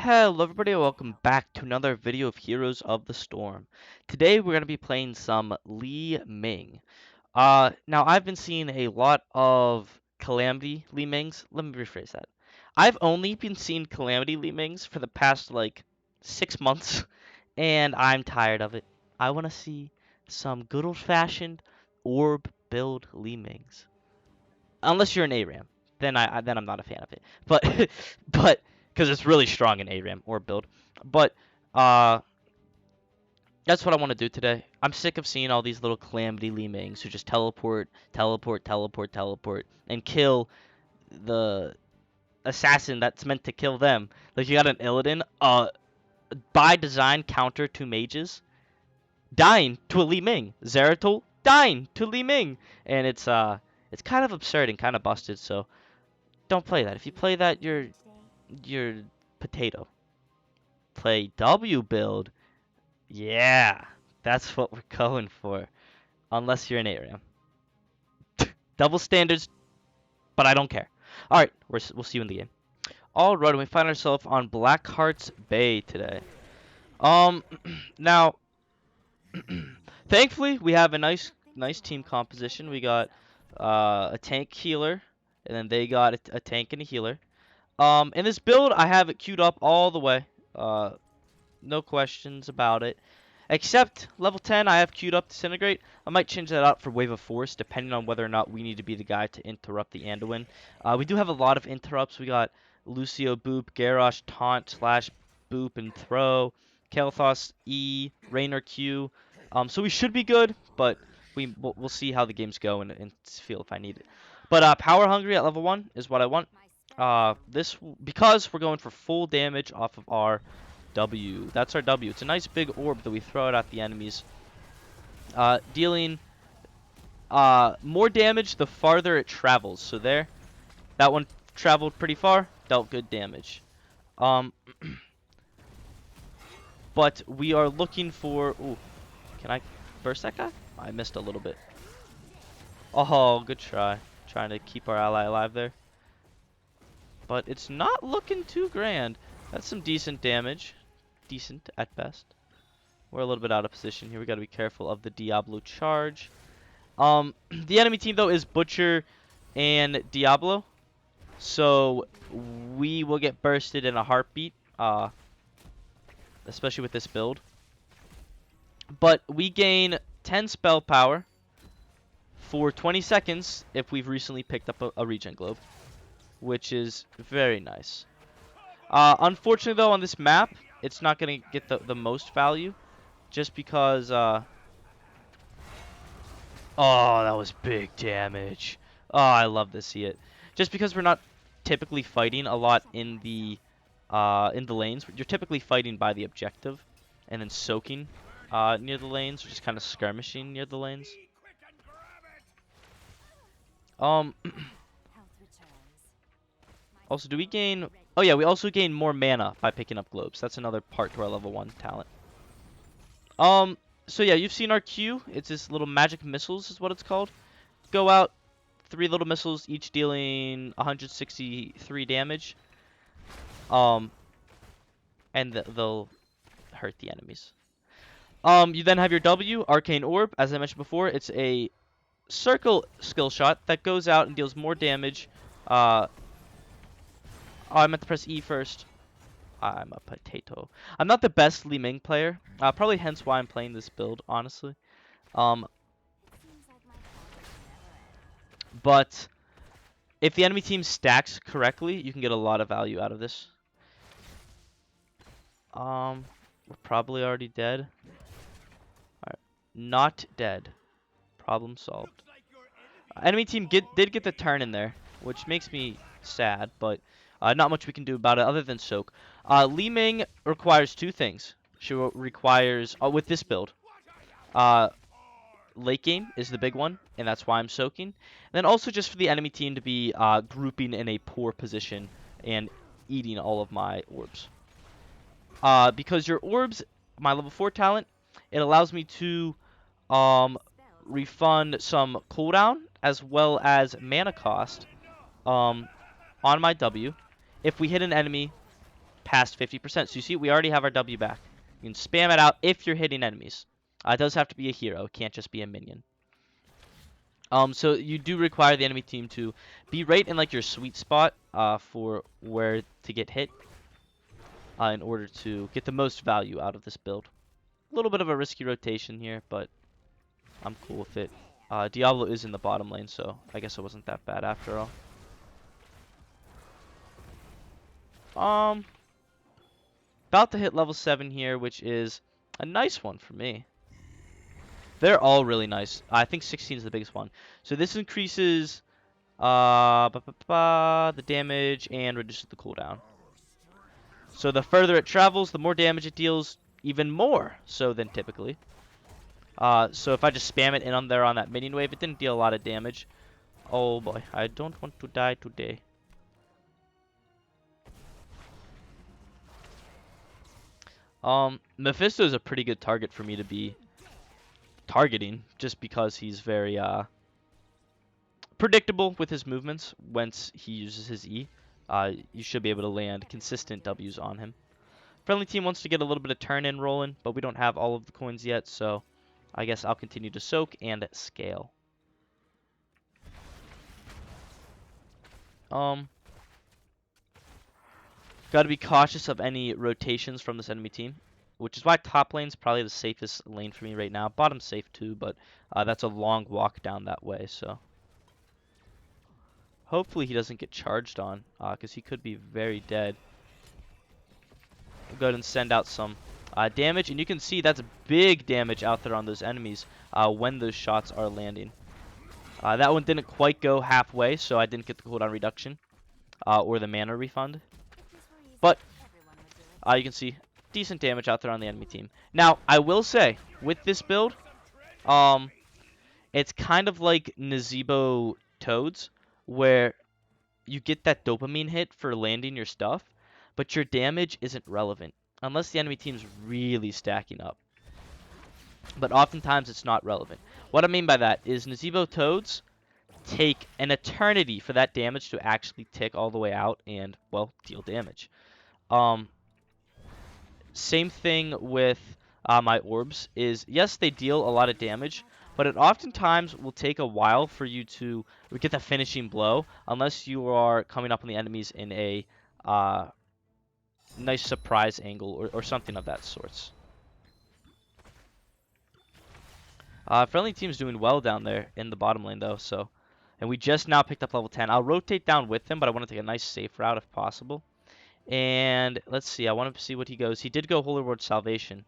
Hello everybody, and welcome back to another video of Heroes of the Storm. Today we're going to be playing some Li-Ming. Now I've been seeing a lot of Calamity Li-Mings. Let me rephrase that. I've only been seeing Calamity Li-Mings for the past like 6 months, and I'm tired of it. I want to see some good old-fashioned Orb build Li-Mings. Unless you're an ARAM, then I'm not a fan of it. But but because it's really strong in ARAM or build. But uh, that's what I want to do today. I'm sick of seeing all these little Calamity Li-Mings who just teleport, teleport, teleport, teleport, and kill the assassin that's meant to kill them. Like you got an Illidan, by design counter to mages, dying to a Li-Ming. Zeratul dying to Li-Ming, and it's kind of absurd and kind of busted. So don't play that. If you play that, you're potato. Play W build. Yeah, that's what we're going for. Unless you're an ARAM. Double standards, but I don't care. All right, we'll see you in the game. All right, we find ourselves on Blackheart's Bay today. Now, thankfully we have a nice team composition. We got a tank healer, and then they got a tank and a healer. In this build, I have it queued up all the way. No questions about it. Except level 10, I have queued up Disintegrate. I might change that out for Wave of Force, depending on whether or not we need to be the guy to interrupt the Anduin. We do have a lot of interrupts. We got Lucio Boop, Garrosh Taunt slash Boop and Throw, Kael'thas E, Raynor Q. So we should be good, but we'll see how the games go and feel if I need it. But Power Hungry at level 1 is what I want. Because we're going for full damage off of our W. That's our W. It's a nice big orb that we throw out at the enemies. Dealing more damage the farther it travels. So there, that one traveled pretty far, dealt good damage. But we are looking for... Ooh, can I burst that guy? I missed a little bit. Oh, good try. Trying to keep our ally alive there. But it's not looking too grand. That's some decent damage. Decent at best. We're a little bit out of position here. We got to be careful of the Diablo charge. The enemy team though is Butcher and Diablo, so we will get bursted in a heartbeat, especially with this build. But we gain 10 spell power for 20 seconds if we've recently picked up a regen globe, which is very nice. Unfortunately though, on this map, it's not going to get the most value, just because, oh, that was big damage. Oh, I love to see it. Just because we're not typically fighting a lot in the lanes. You're typically fighting by the objective, and then soaking near the lanes, or just kind of skirmishing near the lanes. Also, do we gain... Oh yeah, we also gain more mana by picking up globes. That's another part to our level 1 talent. So yeah, you've seen our Q. It's this little magic missiles is what it's called. Go out, 3 little missiles, each dealing 163 damage. And they'll hurt the enemies. You then have your W, Arcane Orb. As I mentioned before, it's a circle skill shot that goes out and deals more damage. Oh, I meant to press E first. I'm a potato. I'm not the best Li-Ming player. Probably hence why I'm playing this build, honestly. But if the enemy team stacks correctly, you can get a lot of value out of this. We're probably already dead. Alright. Not dead. Problem solved. Enemy team did get the turn in there, which makes me sad, but not much we can do about it other than soak. Li-Ming requires 2 things. She requires, with this build, late game is the big one, and that's why I'm soaking. And then also just for the enemy team to be grouping in a poor position and eating all of my orbs. Because your orbs, my level 4 talent, it allows me to refund some cooldown as well as mana cost on my W if we hit an enemy past 50%. So you see, we already have our W back. You can spam it out if you're hitting enemies. It does have to be a hero. It can't just be a minion. So you do require the enemy team to be right in like your sweet spot for where to get hit in order to get the most value out of this build. A little bit of a risky rotation here, but I'm cool with it. Diablo is in the bottom lane, so I guess it wasn't that bad after all. About to hit level 7 here, which is a nice one for me. They're all really nice. I think 16 is the biggest one. So this increases the damage and reduces the cooldown. So the further it travels, the more damage it deals, even more so than typically. So if I just spam it in on there on that minion wave, it didn't deal a lot of damage. Oh boy, I don't want to die today. Mephisto is a pretty good target for me to be targeting, just because he's very predictable with his movements. Once he uses his E, you should be able to land consistent W's on him. Friendly team wants to get a little bit of turn in rolling, but we don't have all of the coins yet, so I guess I'll continue to soak and scale. Got to be cautious of any rotations from this enemy team, which is why top lane's probably the safest lane for me right now. Bottom's safe too, but that's a long walk down that way, so hopefully he doesn't get charged on, because he could be very dead. We'll go ahead and send out some damage, and you can see that's big damage out there on those enemies when those shots are landing. That one didn't quite go halfway, so I didn't get the cooldown reduction or the mana refund. But you can see decent damage out there on the enemy team. Now, I will say, with this build, it's kind of like Nazebo Toads, where you get that dopamine hit for landing your stuff, but your damage isn't relevant, unless the enemy team's really stacking up. But oftentimes, it's not relevant. What I mean by that is Nazebo Toads take an eternity for that damage to actually tick all the way out and, well, deal damage. Same thing with my orbs is, yes, they deal a lot of damage, but it oftentimes will take a while for you to get the finishing blow unless you are coming up on the enemies in a nice surprise angle or something of that sort. Friendly team's doing well down there in the bottom lane though, so, and we just now picked up level 10. I'll rotate down with him, but I want to take a nice safe route if possible. And let's see, I want to see what he goes. He did go Holy Word Salvation.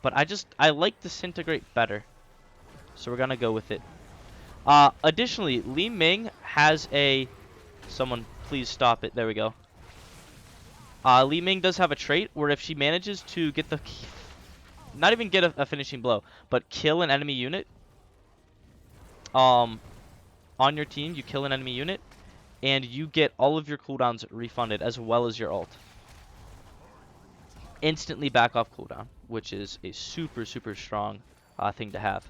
But I like Disintegrate better. So we're going to go with it. Additionally, Li-Ming has a... Someone, please stop it. There we go. Li-Ming does have a trait where if she manages to get the... Not even get a finishing blow, but kill an enemy unit. On your team, you kill an enemy unit. And you get all of your cooldowns refunded as well as your ult. Instantly back off cooldown, which is a super, super strong thing to have.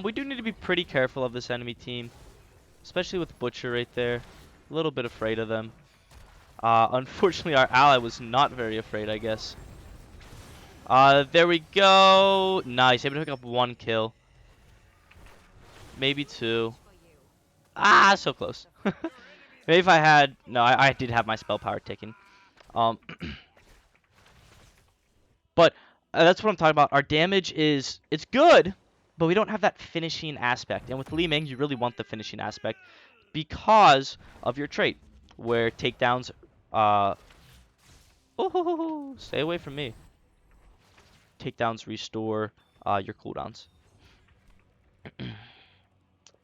We do need to be pretty careful of this enemy team, especially with Butcher right there. A little bit afraid of them. Unfortunately, our ally was not very afraid, I guess. There we go. Nice. Able to pick up 1 kill. Maybe 2. Ah, so close. Maybe if I had... No, I did have my spell power taken. But that's what I'm talking about. Our damage is... It's good, but we don't have that finishing aspect. And with Li-Ming, you really want the finishing aspect because of your trait, where takedowns... stay away from me. Takedowns restore your cooldowns.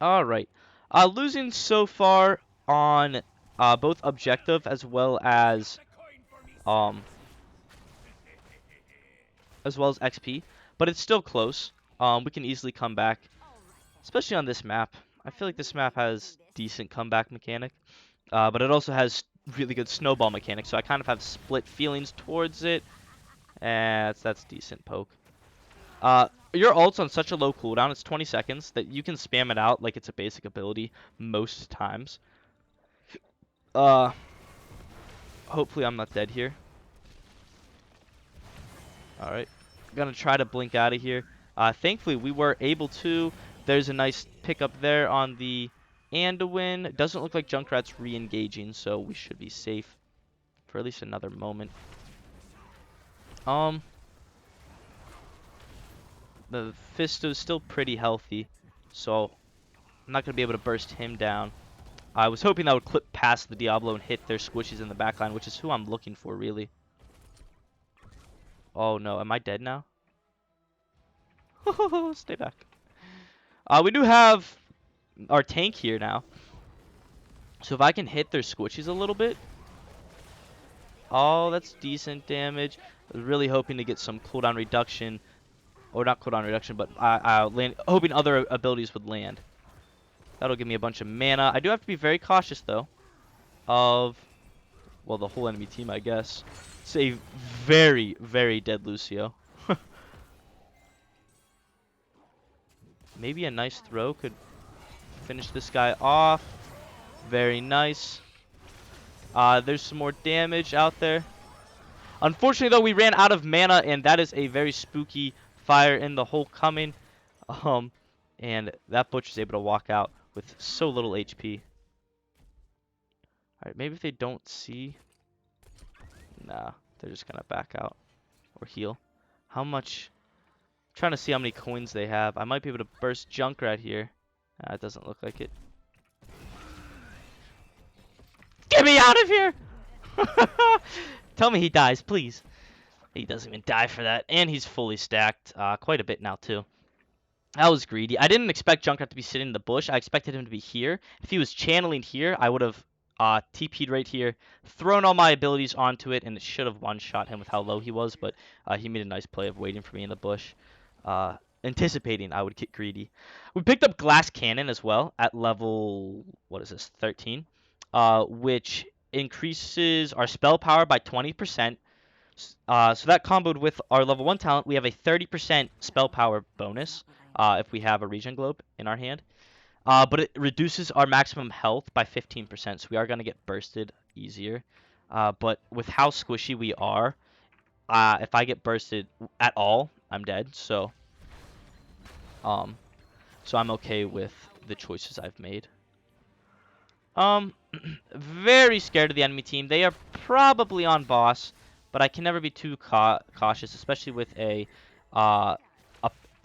Alright. Losing so far on both objective as well as XP, but it's still close. We can easily come back, especially on this map. I feel like this map has decent comeback mechanic, but it also has really good snowball mechanic, so I kind of have split feelings towards it. And that's decent poke. Your ult's on such a low cooldown, it's 20 seconds, that you can spam it out like it's a basic ability most times. Uh, hopefully I'm not dead here. All right, gonna try to blink out of here. Thankfully we were able to. There's a nice pickup there on the Anduin. It doesn't look like Junkrat's re-engaging, so we should be safe for at least another moment. The Fisto's still pretty healthy, so I'm not gonna be able to burst him down. I was hoping that would clip past the Diablo and hit their squishies in the backline, which is who I'm looking for, really. Oh no, am I dead now? Stay back. We do have our tank here now. So if I can hit their squishies a little bit. Oh, that's decent damage. I was really hoping to get some cooldown reduction. Or not cooldown reduction, but hoping other abilities would land. That'll give me a bunch of mana. I do have to be very cautious, though, of, well, the whole enemy team, I guess. It's a very, very dead Lucio. Maybe a nice throw could finish this guy off. Very nice. There's some more damage out there. Unfortunately, though, we ran out of mana, and that is a very spooky fire in the hole coming. And that butcher's able to walk out with so little HP. Alright, maybe if they don't see. Nah, they're just gonna back out or heal. How much? I'm trying to see how many coins they have. I might be able to burst Junkrat here. It doesn't look like it. Get me out of here! Tell me he dies, please. He doesn't even die for that. And he's fully stacked. Quite a bit now, too. That was greedy. I didn't expect Junkrat to be sitting in the bush. I expected him to be here. If he was channeling here, I would have TP'd right here, thrown all my abilities onto it, and it should have one-shot him with how low he was. But he made a nice play of waiting for me in the bush, anticipating I would get greedy. We picked up Glass Cannon as well at level, what is this, 13, which increases our spell power by 20%. So that comboed with our level 1 talent, we have a 30% spell power bonus if we have a regen globe in our hand. But it reduces our maximum health by 15%, so we are going to get bursted easier. But with how squishy we are, if I get bursted at all, I'm dead. So I'm okay with the choices I've made. Very scared of the enemy team. They are probably on boss, but I can never be too cautious, especially with a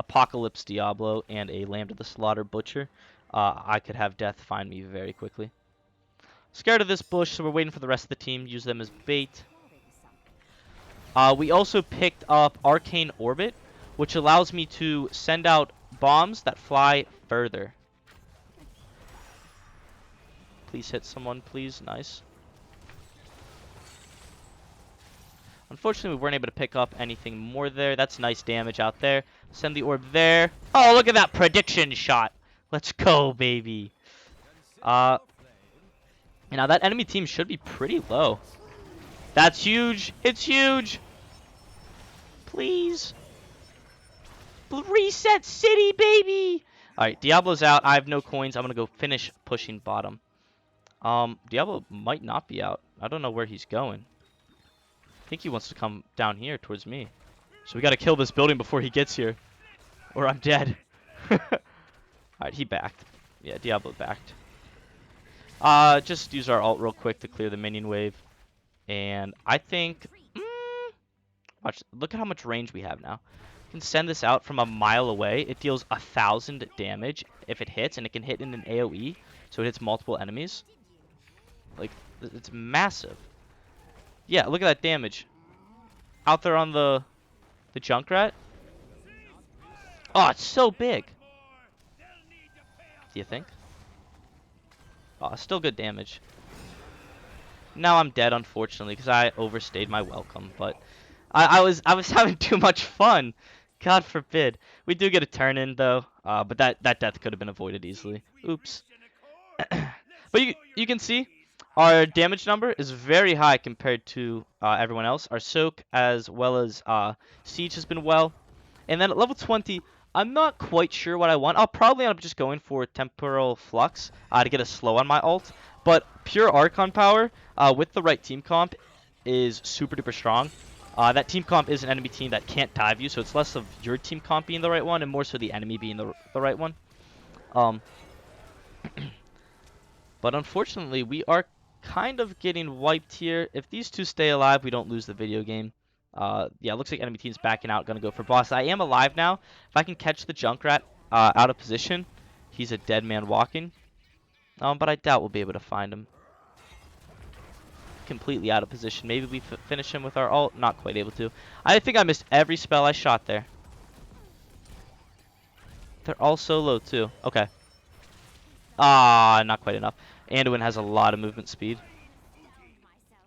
Apocalypse Diablo and a Lamb to the Slaughter Butcher. I could have death find me very quickly. Scared of this bush, so we're waiting for the rest of the team. Use them as bait. We also picked up Arcane Orbit, which allows me to send out bombs that fly further. Please hit someone, please. Nice. Unfortunately, we weren't able to pick up anything more there. That's nice damage out there. Send the orb there. Oh, look at that prediction shot. Let's go, baby. Now that enemy team should be pretty low. That's huge. It's huge. Please. Reset city, baby. All right, Diablo's out. I have no coins. I'm going to go finish pushing bottom. Diablo might not be out. I don't know where he's going. I think he wants to come down here towards me. So we got to kill this building before he gets here, or I'm dead. Alright, he backed. Yeah, Diablo backed. Just use our ult real quick to clear the minion wave. And I think... watch, look at how much range we have now. We can send this out from a mile away. It deals 1,000 damage if it hits, and it can hit in an AoE, so it hits multiple enemies. Like, it's massive. Yeah, look at that damage. Out there on the Junkrat. Oh, it's so big. Do you think? Oh, still good damage. Now I'm dead, unfortunately, because I overstayed my welcome. But I was having too much fun. God forbid. We do get a turn in though. But that death could have been avoided easily. Oops. But you can see our damage number is very high compared to everyone else. Our soak as well as siege has been well. And then at level 20, I'm not quite sure what I want. I'll probably end up just going for temporal flux to get a slow on my ult. But pure Archon power with the right team comp is super duper strong. That team comp is an enemy team that can't dive you, so it's less of your team comp being the right one and more so the enemy being the right one. Um, but unfortunately, we are kind of getting wiped here. If these two stay alive, we don't lose the video game. Yeah, it looks like enemy team's backing out, gonna go for boss. I am alive now. If I can catch the Junkrat out of position, he's a dead man walking. But I doubt we'll be able to find him. Completely out of position. Maybe we finish him with our ult. Not quite able to. I think I missed every spell I shot there. They're all so low too. Okay. Not quite enough. Anduin has a lot of movement speed.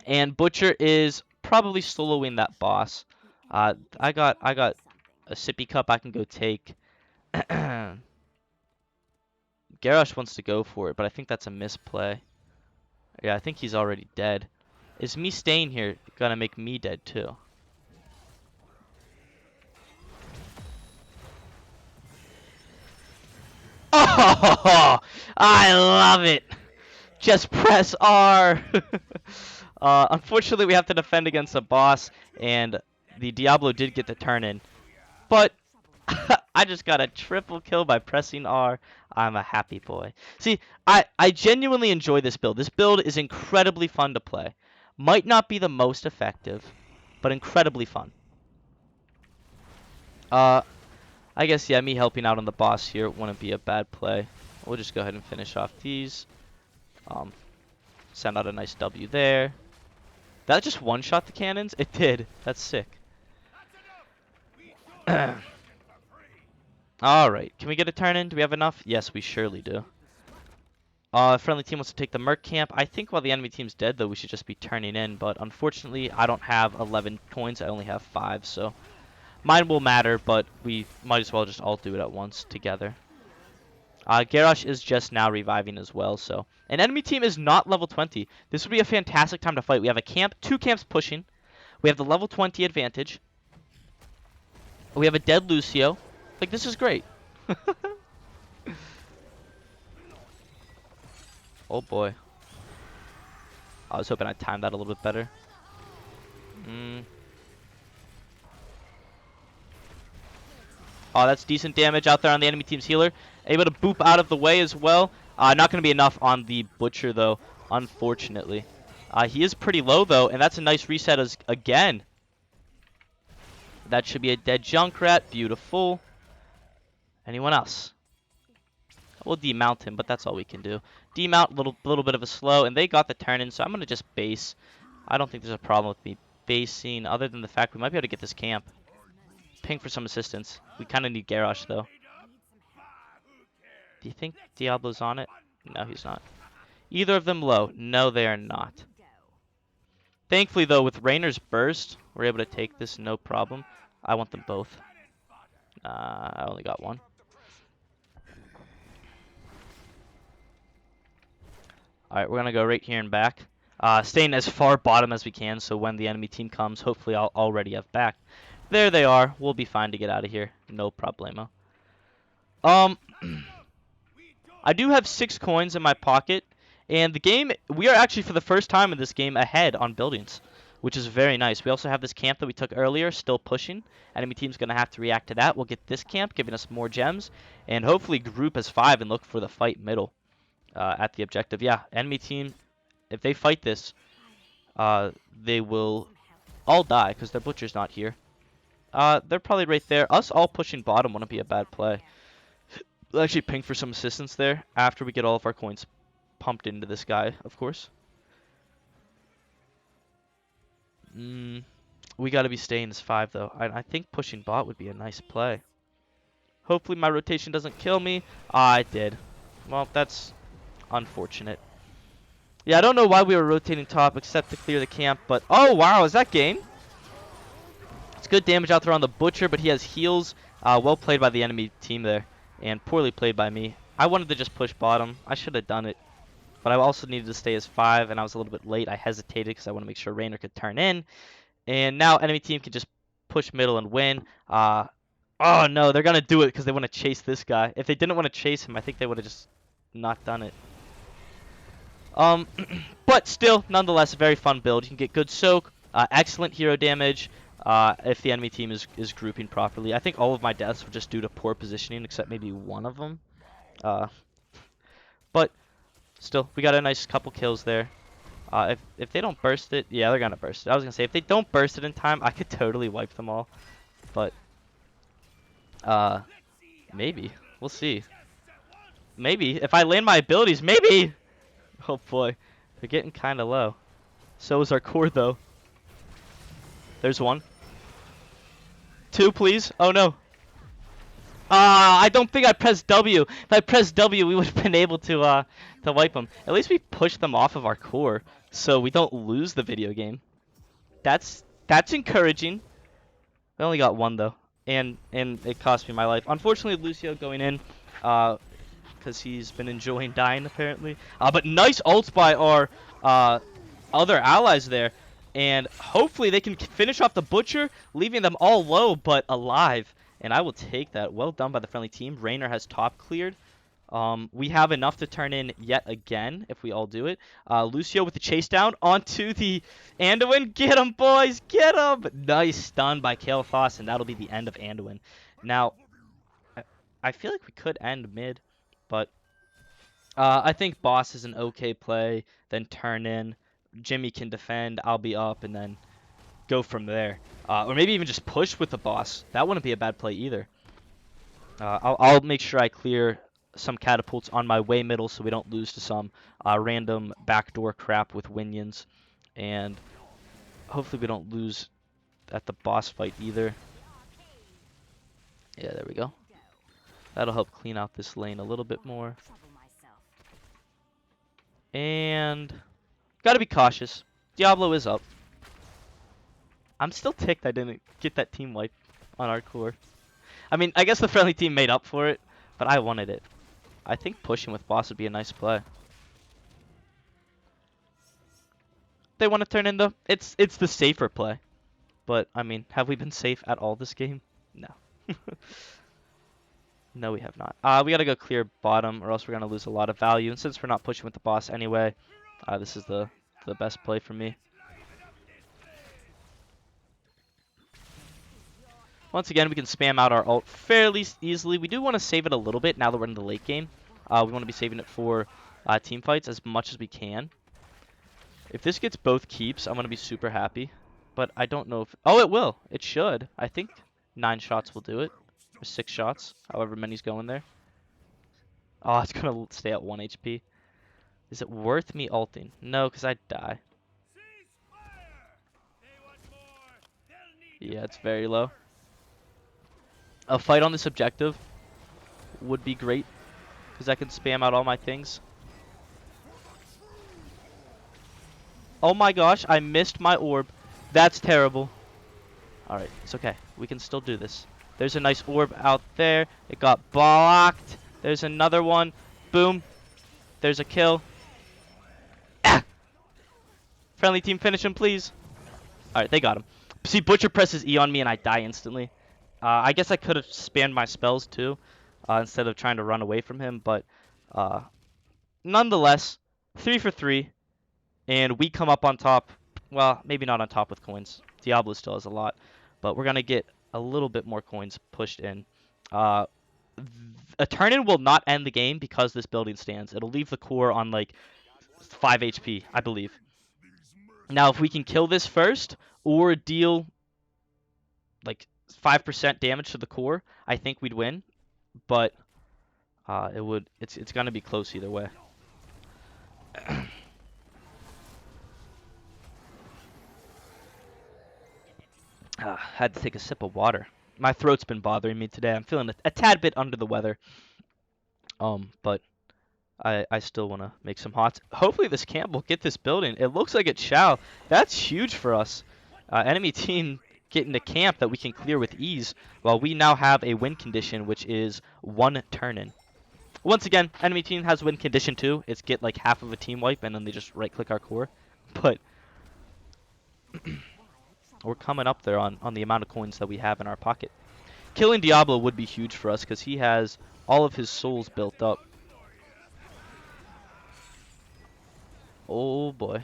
And Butcher is probably soloing that boss. I got a sippy cup I can go take. Garrosh wants to go for it, but I think that's a misplay. Yeah, I think he's already dead. Is me staying here gonna make me dead too? Oh, I love it. Just press R. Unfortunately, we have to defend against a boss, and the Diablo did get the turn in. But I just got a triple kill by pressing R. I'm a happy boy. See, I genuinely enjoy this build. This build is incredibly fun to play. Might not be the most effective, but incredibly fun. I guess, yeah, me helping out on the boss here wouldn't be a bad play. We'll just go ahead and finish off these. Send out a nice W there. That just one-shot the cannons? It did. That's sick. Alright, can we get a turn in? Do we have enough? Yes, we surely do. Friendly team wants to take the Merc camp. I think while the enemy team's dead, though, we should just be turning in. But unfortunately, I don't have 11 coins. I only have 5, so mine will matter, but we might as well just all do it at once together. Garrosh is just now reviving as well, so. An enemy team is not level 20. This would be a fantastic time to fight. We have a camp, 2 camps pushing. We have the level 20 advantage. We have a dead Lucio. Like, this is great. Oh boy. I was hoping I'd time that a little bit better. Oh, that's decent damage out there on the enemy team's healer. Able to boop out of the way as well. Not going to be enough on the Butcher, though, unfortunately. He is pretty low, though, and that's a nice reset again. That should be a dead Junkrat. Beautiful. Anyone else? We'll demount him, but that's all we can do. Demount, little bit of a slow, and they got the turn in, so I'm going to just base. I don't think there's a problem with me basing, other than the fact we might be able to get this camp. Ping for some assistance. We kind of need Garrosh, though. Do you think Diablo's on it? No, he's not. Either of them low. No, they are not. Thankfully, though, with Rainer's burst, we're able to take this no problem. I want them both. I only got one. Alright, we're going to go right here and back. Staying as far bottom as we can, so when the enemy team comes, hopefully I'll already have back. There they are. We'll be fine to get out of here. No problemo. I do have 6 coins in my pocket, and the game, we are actually for the first time in this game ahead on buildings, which is very nice. We also have this camp that we took earlier, still pushing. Enemy team's going to have to react to that. We'll get this camp, giving us more gems, and hopefully group as 5 and look for the fight middle at the objective. Yeah, enemy team, if they fight this, they will all die because their Butcher's not here. They're probably right there. Us all pushing bottom wouldn't be a bad play. We'll actually ping for some assistance there after we get all of our coins pumped into this guy, of course. We got to be staying as 5, though. I think pushing bot would be a nice play. Hopefully my rotation doesn't kill me. It did. Well, that's unfortunate. Yeah, I don't know why we were rotating top except to clear the camp, but... Oh, wow, is that game? It's good damage out there on the Butcher, but he has heals. Well played by the enemy team there, and poorly played by me. I wanted to just push bottom. I should have done it, but I also needed to stay as 5, and I was a little bit late. I hesitated because I want to make sure Rainer could turn in, and now enemy team can just push middle and win. Oh, no, they're going to do it because they want to chase this guy. If they didn't want to chase him, I think they would have just not done it. But still, nonetheless, a very fun build. You can get good soak, excellent hero damage if the enemy team is grouping properly. I think all of my deaths were just due to poor positioning, except maybe one of them. Uh, but still, we got a nice couple kills there. If they don't burst it, yeah, they're gonna burst it. I was gonna say if they don't burst it in time, I could totally wipe them all. But uh, maybe we'll see. Maybe if I land my abilities, maybe. Oh boy, they're getting kind of low. So is our core though. There's one. Two, please. Oh no. I don't think I pressed W. If I pressed W, we would have been able to wipe them. At least we pushed them off of our core, so we don't lose the video game. That's encouraging. I only got one though, and it cost me my life. Unfortunately, Lucio going in, because he's been enjoying dying apparently. But nice ults by our other allies there, and hopefully they can finish off the butcher, leaving them all low but alive. And I will take that. Well done by the friendly team. Raynor has top cleared. We have enough to turn in yet again if we all do it. Lucio with the chase down onto the Anduin. Get him, boys! Get him! Nice stun by Kael'thas, and that'll be the end of Anduin. Now, I feel like we could end mid, but I think boss is an okay play. Then turn in. Jimmy can defend. I'll be up, and then go from there. Or maybe even just push with the boss. That wouldn't be a bad play either. I'll make sure I clear some catapults on my way middle so we don't lose to some random backdoor crap with Winions. And hopefully we don't lose at the boss fight either. Yeah, there we go. That'll help clean out this lane a little bit more. And gotta be cautious. Diablo is up. I'm still ticked I didn't get that team wipe on our core. I mean, I guess the friendly team made up for it, but I wanted it. I think pushing with boss would be a nice play. They want to turn into it's the safer play. But I mean, have we been safe at all this game? No. No, we have not. We gotta go clear bottom, or else we're gonna lose a lot of value. And since we're not pushing with the boss anyway, this is the best play for me. Once again, we can spam out our ult fairly easily. We do want to save it a little bit now that we're in the late game. We want to be saving it for team fights as much as we can. If this gets both keeps, I'm going to be super happy. But I don't know if... Oh, it will. It should. I think 9 shots will do it. Or 6 shots, however many's going there. Oh, it's going to stay at 1 HP. Is it worth me ulting? No, because I'd die. Yeah, it's very low. A fight on this objective would be great, because I can spam out all my things. Oh my gosh, I missed my orb. That's terrible. Alright, it's okay. We can still do this. There's a nice orb out there. It got blocked. There's another one. Boom. There's a kill. Ah! Friendly team, finish him, please. Alright, they got him. See, Butcher presses E on me and I die instantly. I guess I could have spammed my spells too, instead of trying to run away from him, but nonetheless, 3 for 3, and we come up on top. Well, maybe not on top with coins. Diablo still has a lot, but we're gonna get a little bit more coins pushed in. A turn-in will not end the game because this building stands. It'll leave the core on like 5 HP, I believe. Now, if we can kill this first or deal like 5% damage to the core, I think we'd win, but it's gonna be close either way. Had to take a sip of water. My throat's been bothering me today. I'm feeling a tad bit under the weather. But I still want to make some HotS. Hopefully this camp will get this building. It looks like it shall. That's huge for us. Enemy team getting a camp that we can clear with ease, while we now have a win condition, which is 1 turn-in. Once again, enemy team has win condition too. It's get like half of a team wipe, and then they just right-click our core. But we're coming up there on the amount of coins that we have in our pocket. Killing Diablo would be huge for us because he has all of his souls built up. Oh boy.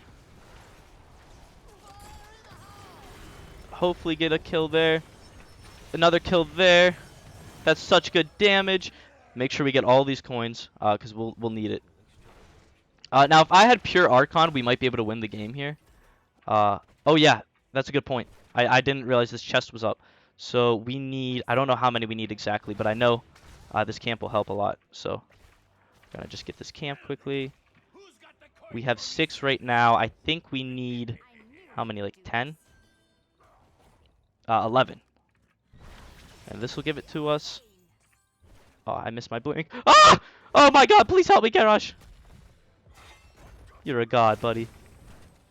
Hopefully get a kill there. Another kill there. That's such good damage. Make sure we get all these coins, because we'll need it. Now, if I had pure Archon, we might be able to win the game here. Oh yeah, that's a good point. I didn't realize this chest was up. So we need, I don't know how many we need exactly, but I know this camp will help a lot. So gonna just get this camp quickly. We have 6 right now. I think we need, how many, like 10? 11. And this will give it to us. Oh, I missed my blink. Ah! Oh my god, please help me, Garrosh. You're a god, buddy.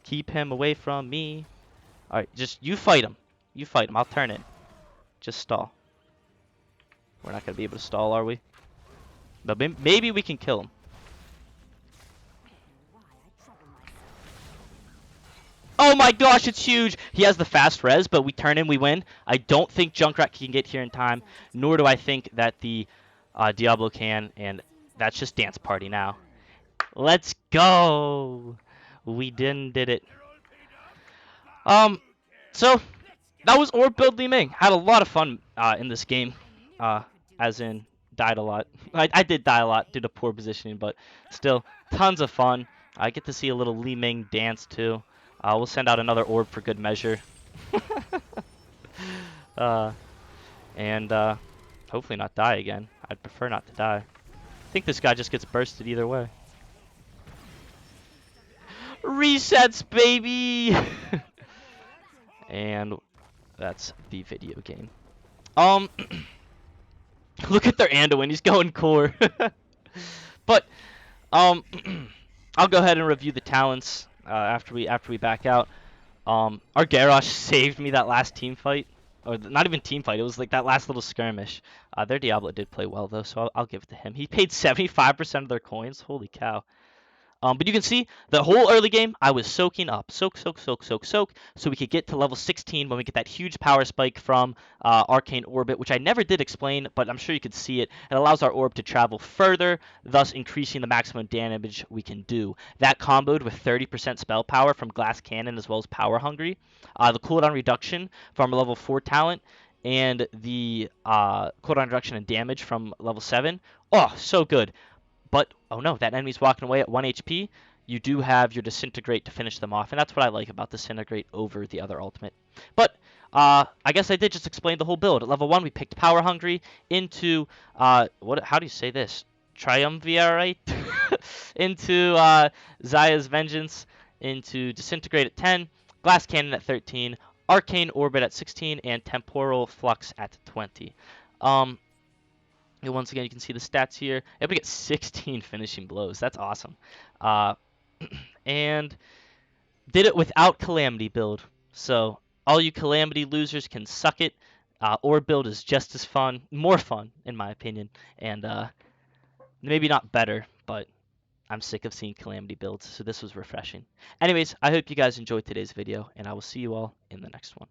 Keep him away from me. Alright, just, you fight him. You fight him, I'll turn it. Just stall. We're not gonna be able to stall, are we? But maybe we can kill him. Oh my gosh, it's huge! He has the fast res, but we turn in, we win. I don't think Junkrat can get here in time, nor do I think that the Diablo can, and that's just dance party now. Let's go! We did it. So that was Orb build Li-Ming. Had a lot of fun in this game, as in died a lot. I did die a lot due to poor positioning, but still tons of fun. I get to see a little Li-Ming dance too. We'll send out another orb for good measure. and hopefully not die again. I'd prefer not to die. I think this guy just gets bursted either way. Resets, baby! And that's the video game. Look at their Anduin, he's going core. But I'll go ahead and review the talents after we back out. Our Garrosh saved me that last team fight, or not even team fight. It was like that last little skirmish. Their Diablo did play well though, so I'll give it to him. He paid 75% of their coins. Holy cow! But you can see the whole early game, I was soaking up, soak, so we could get to level 16 when we get that huge power spike from Arcane Orbit, which I never did explain, but I'm sure you could see it. It allows our orb to travel further, thus increasing the maximum damage we can do. That comboed with 30% spell power from Glass Cannon as well as Power Hungry, the cooldown reduction from level 4 talent, and the cooldown reduction and damage from level 7. Oh, so good. But, oh no, that enemy's walking away at 1 HP. You do have your Disintegrate to finish them off, and that's what I like about Disintegrate over the other ultimate. But, I guess I did just explain the whole build. At level 1, we picked Power Hungry into, how do you say this? Triumvirate? into Zaya's Vengeance, into Disintegrate at 10, Glass Cannon at 13, Arcane Orbit at 16, and Temporal Flux at 20. And once again, you can see the stats here. Able to get 16 finishing blows. That's awesome. And did it without Calamity build. So all you Calamity losers can suck it. Orb build is just as fun. More fun, in my opinion. And maybe not better, but I'm sick of seeing Calamity builds. So this was refreshing. Anyways, I hope you guys enjoyed today's video, and I will see you all in the next one.